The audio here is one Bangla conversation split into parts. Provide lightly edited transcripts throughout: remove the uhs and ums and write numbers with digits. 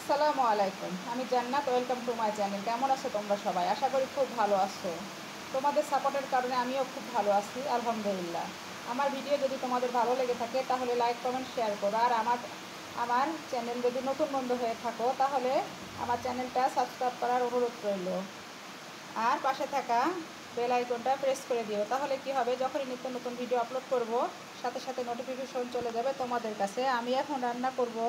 আসসালামু আলাইকুম। আমি জান্নাত, ওয়েলকাম টু মাই চ্যানেল। কেমন আছো তোমরা সবাই? আশা করি খুব ভালো আছো। তোমাদের সাপোর্টের কারণে আমিও খুব ভালো আছি, আলহামদুলিল্লাহ। আমার ভিডিও যদি তোমাদের ভালো লেগে থাকে তাহলে লাইক কমেন্ট শেয়ার করো। আর আমার চ্যানেল যদি নতুন বন্ধু হয়ে থাকো তাহলে আমার চ্যানেলটা সাবস্ক্রাইব করার অনুরোধ রইল। আর পাশে থাকা বেল আইকনটা প্রেস করে দিও, তাহলে কি হবে, যখনই নিত্য নতুন ভিডিও আপলোড করব সাথে সাথে নোটিফিকেশন চলে যাবে তোমাদের কাছে। আমি এখন রান্না করব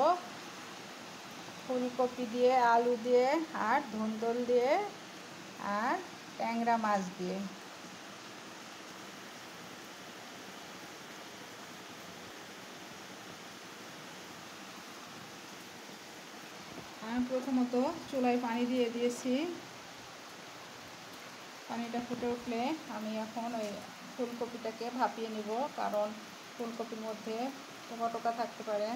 ফুলকপি দিয়ে, আলু দিয়ে, আর ধুন্দুল দিয়ে, আর ট্যাংরা মাছ দিয়ে। আমি প্রথমত চুলায় পানি দিয়ে দিয়েছি। পানিটা ফুটে উঠলে আমি এখন ওই ফুলকপিটাকে ভাপিয়ে নিব, কারণ ফুলকপির মধ্যে টোকা টোকা থাকতে পারে।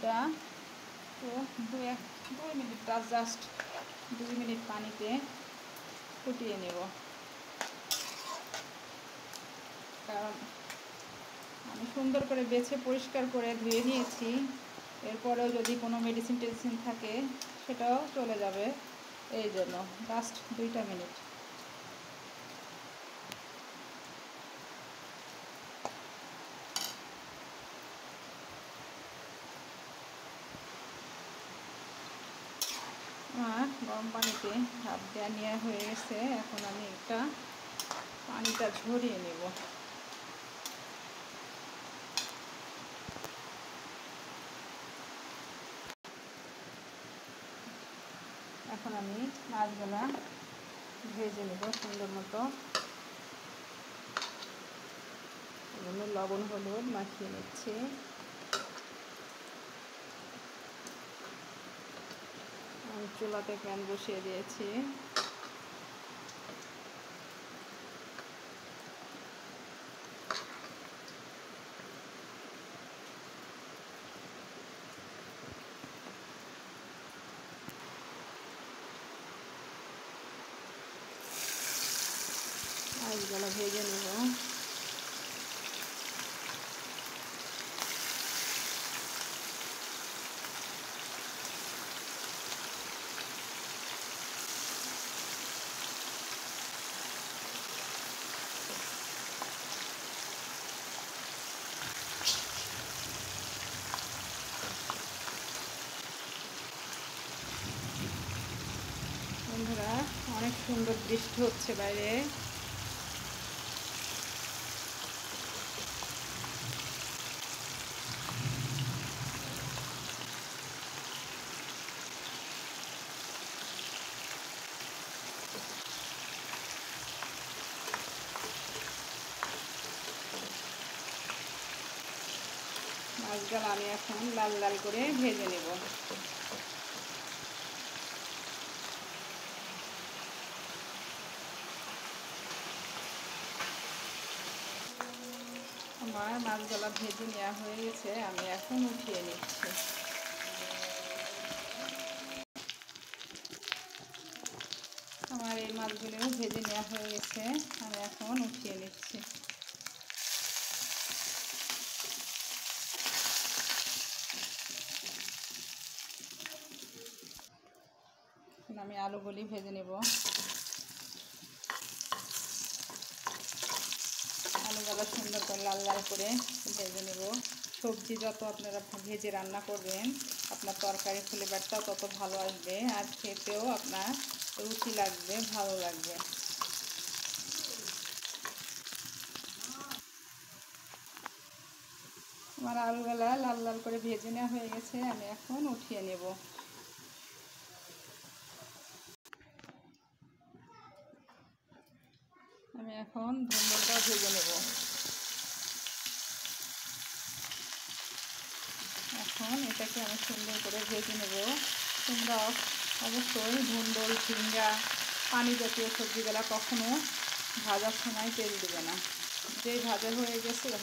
এটা তো 2 মিনিট, জাস্ট 2 মিনিট পানিতে ফুটিয়ে নেব, কারণ আমি সুন্দর করে বেছে পরিষ্কার করে ধুয়ে নিয়েছি। এরপরেও যদি কোনো মেডিসিন টেডিসিন থাকে সেটাও চলে যাবে, এই জন্য জাস্ট 2 মিনিট। আর গরম পানিতে ভাপ দেওয়া নেওয়া হয়ে গেছে। এখন আমি একটা পানিটা ঝরিয়ে নেব। এখন আমি মাছগুলা ভেজে নেব সুন্দর মতো। এগুলো লবণ হলুদ মাখিয়ে নিচ্ছি। আমি চুলাতে প্যান বসিয়ে দিয়েছি। মাছগুলো ভেজে নেব। বন্ধুরা, অনেক সুন্দর বৃষ্টি হচ্ছে বাইরে। মাছগুলো আমি এখন লাল লাল করে ভেজে নেব। আমার মাছগুলো ভেজে নেওয়া হয়ে গেছে, আমি এখন উঠিয়ে নিচ্ছি। আমার এই মাছগুলো ভেজে নেওয়া হয়ে গেছে, আমি এখন উঠিয়ে নিচ্ছি। আমি আলুগুলি ভেজে নেব। আলুগুলো সুন্দর করে লাল লাল করে ভেজে নেব। সবজি যত আপনারা ভেজে রান্না করবেন, আপনার তরকারি ফ্লেভারটাও তত ভালো আসবে, আর খেতেও আপনার রুচি লাগবে, ভালো লাগবে। আমার আলুগুলা লাল লাল করে ভেজে নেওয়া হয়ে গেছে, আমি এখন উঠিয়ে নেব। আমি এখন ধুন্দুলটা ভেজে নেব। এখন এটাকে আমি সুন্দর করে ভেজে নেব। তোমরা অবশ্যই ধুন্দুল, ঝিঙ্গা, পানি জাতীয় সবজিগুলা কখনো ভাজার সময় তেল দেবে না, যেই ভাজা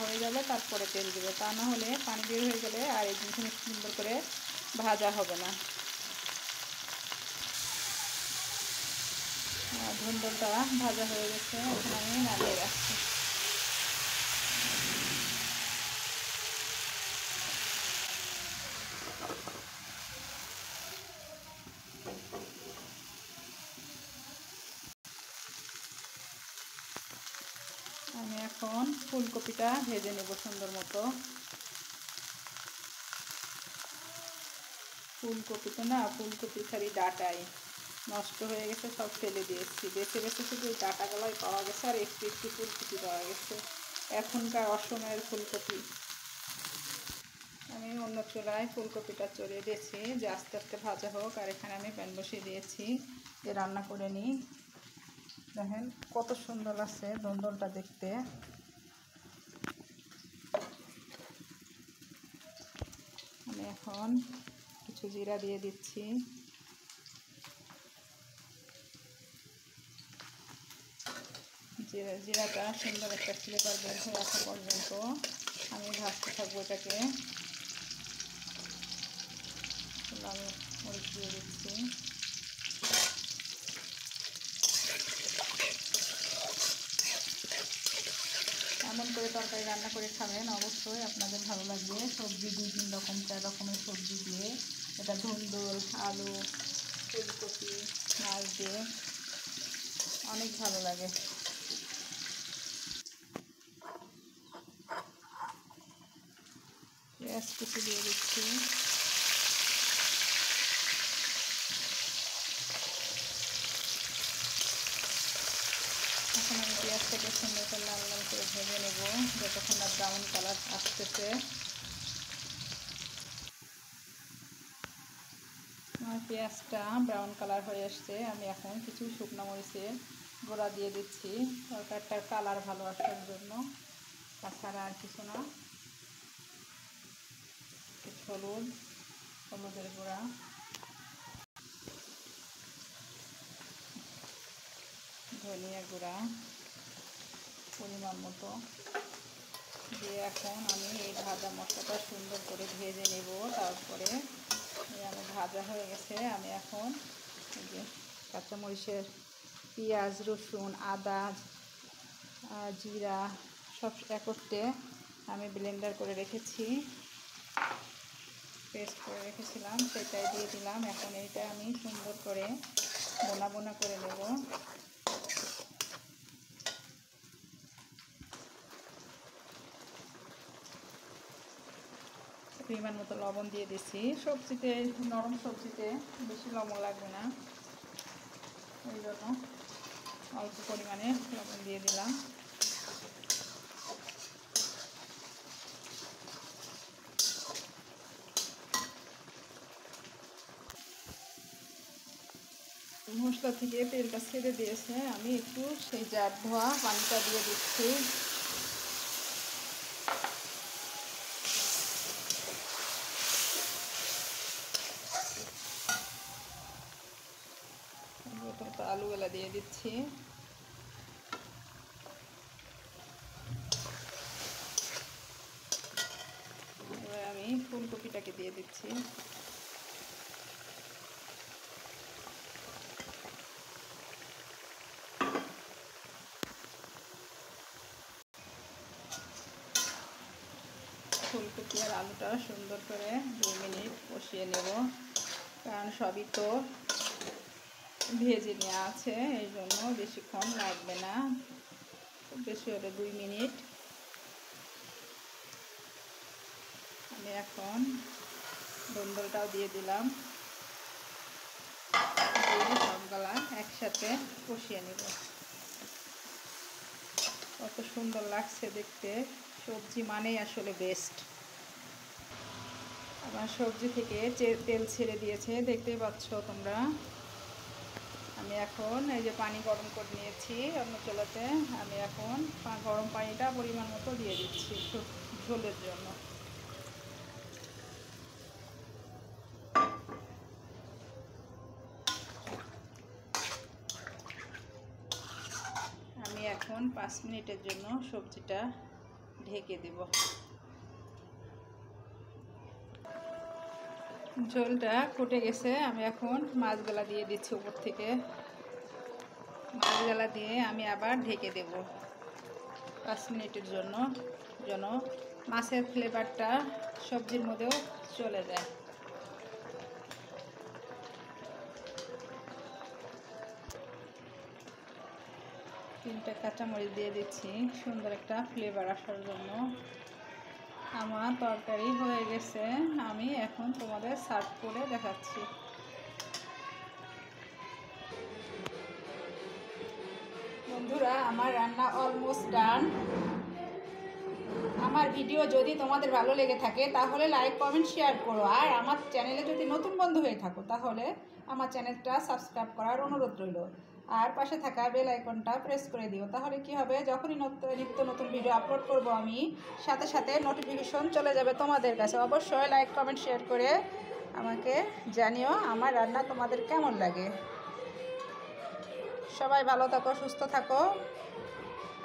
হয়ে যাবে তারপরে তেল দেবে, তা না হলে পানি বের হয়ে গেলে আর এই জিনিসটা সুন্দর করে ভাজা হবে না। ধুন্দুলটা ভাজা হয়ে গেছে, এখন আমি নামিয়ে রাখছি। আমি এখন ফুলকপিটা ভেজে নেব সুন্দর মতো। ফুলকপিতে না, ফুলকপি খালি ডাটাই নষ্ট হয়ে গেছে, সব ফেলে দিয়েছি। বেছে বেছে শুধু ডাটাগুলোই পাওয়া গেছে আর একটু একটু ফুলকপি পাওয়া গেছে, এখনকার অসময়ের ফুলকপি। আমি অন্য চুলায় ফুলকপিটা চড়িয়ে দিয়েছি যে আস্তে আস্তে ভাজা হোক, আর এখানে আমি প্যান বসিয়ে দিয়েছি যে রান্না করে নিই। দেখেন কত সুন্দর লাগছে ধুন্দুলটা দেখতে। আমি এখন কিছু জিরা দিয়ে দিচ্ছি। জিরাটা সুন্দর একটা ফ্লেভার বের হয়ে আসা পর্যন্ত আমি ভাজতে থাকবো এটাকে। আমি মরিচ দিয়ে দিচ্ছি। এমন করে তরকারি রান্না করে খাবেন, অবশ্যই আপনাদের ভালো লাগবে। সবজি 2-3 রকম 4 রকমের সবজি দিয়ে, এটা ধুন্দুল, আলু, ফুলকপি, মাছ দিয়ে অনেক ভালো লাগে। পেঁয়াজ কুচি দিয়ে দিচ্ছি। এখন আমি পেঁয়াজটাকে সুন্দর করে লাল লাল করে ভেজে নেব যতক্ষণ না ব্রাউন কালার আসতেছে। আমার পেঁয়াজটা ব্রাউন কালার হয়ে আসছে, আমি এখন কিছু শুকনো মরিচের গুঁড়া দিয়ে দিচ্ছি তরকারিটার কালার ভালো আসার জন্য, তাছাড়া আর কিছু না। হলুদের গুঁড়া, ধনিয়া গুঁড়া পরিমাণ মতো দিয়ে এখন আমি এই ভাজা মশলাটা সুন্দর করে ভেজে নেব। তারপরে আমি ভাজা হয়ে গেছে, আমি এখন এই যে কাঁচামরিচের, পেঁয়াজ, রসুন, আদা, জিরা সব একত্রে আমি ব্লেন্ডার করে রেখেছি, পেস্ট করে রেখেছিলাম, সেটাই দিয়ে দিলাম। এখন এইটা আমি সুন্দর করে বোনা বোনা করে নেব। পরিমাণ মতো লবণ দিয়ে দিচ্ছি। সবজিতে, নরম সবজিতে বেশি লবণ লাগবে না, এই জন্য অল্প পরিমাণে লবণ দিয়ে দিলাম। মশলা থেকে তেলটা ছেড়ে দিয়েছে, আমি একটু সেই জার ধোয়া পানিটা দিয়ে দিচ্ছি। আলুগুলা দিয়ে দিচ্ছি। এবার আমি ফুলকপিটাকে দিয়ে দিচ্ছি। ফুলকপি আর আলুটা সুন্দর করে 2 মিনিট কষিয়ে নেব, কারণ সবই তো ভেজে নেওয়া আছে, এই জন্য বেশিক্ষণ লাগবে না, খুব বেশি হলে 2 মিনিট। আমি এখন ধুন্দুলটাও দিয়ে দিলাম, দিয়ে সবগুলা একসাথে কষিয়ে নেব। কত সুন্দর লাগছে দেখতে, সবজি মানেই আসলে বেস্ট। আমার সবজি থেকে তেল ছেড়ে দিয়েছে, দেখতেই পাচ্ছ তোমরা। আমি এখন এই যে পানি গরম করে নিয়েছি অন্য চুলাতে, আমি এখন গরম পানিটা পরিমাণ মতো দিয়ে দিচ্ছি ঝোলের জন্য। আমি এখন 5 মিনিটের জন্য সবজিটা ঢেকে দেব। ঝোলটা ফুটে গেছে, আমি এখন মাছগুলা দিয়ে দিচ্ছি উপর থেকে। মাছগুলা দিয়ে আমি আবার ঢেকে দেব 5 মিনিটের জন্য, যেন মাছের ফ্লেভারটা সবজির মধ্যেও চলে যায়। তিনটা কাঁচামরিচ দিয়ে দিচ্ছি সুন্দর একটা ফ্লেভার আসার জন্য। আমার তরকারি হয়ে গেছে, আমি এখন তোমাদের সার্ভ করে দেখাচ্ছি। বন্ধুরা, আমার রান্না অলমোস্ট ডান। আমার ভিডিও যদি তোমাদের ভালো লেগে থাকে তাহলে লাইক কমেন্ট শেয়ার করো, আর আমার চ্যানেলে যদি নতুন বন্ধু হয়ে থাকো তাহলে আমার চ্যানেলটা সাবস্ক্রাইব করার অনুরোধ রইল, আর পাশে থাকা বেল আইকনটা প্রেস করে দিও। তাহলে কি হবে, যখনই নিত্য নতুন ভিডিও আপলোড করব আমি, সাথে সাথে নোটিফিকেশন চলে যাবে তোমাদের কাছে। অবশ্যই লাইক কমেন্ট শেয়ার করে আমাকে জানিও আমার রান্না তোমাদের কেমন লাগে। সবাই ভালো থাকো, সুস্থ থাকো।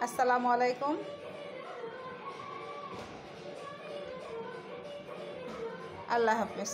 আসসালামু আলাইকুম। আল্লাহ হাফেজ।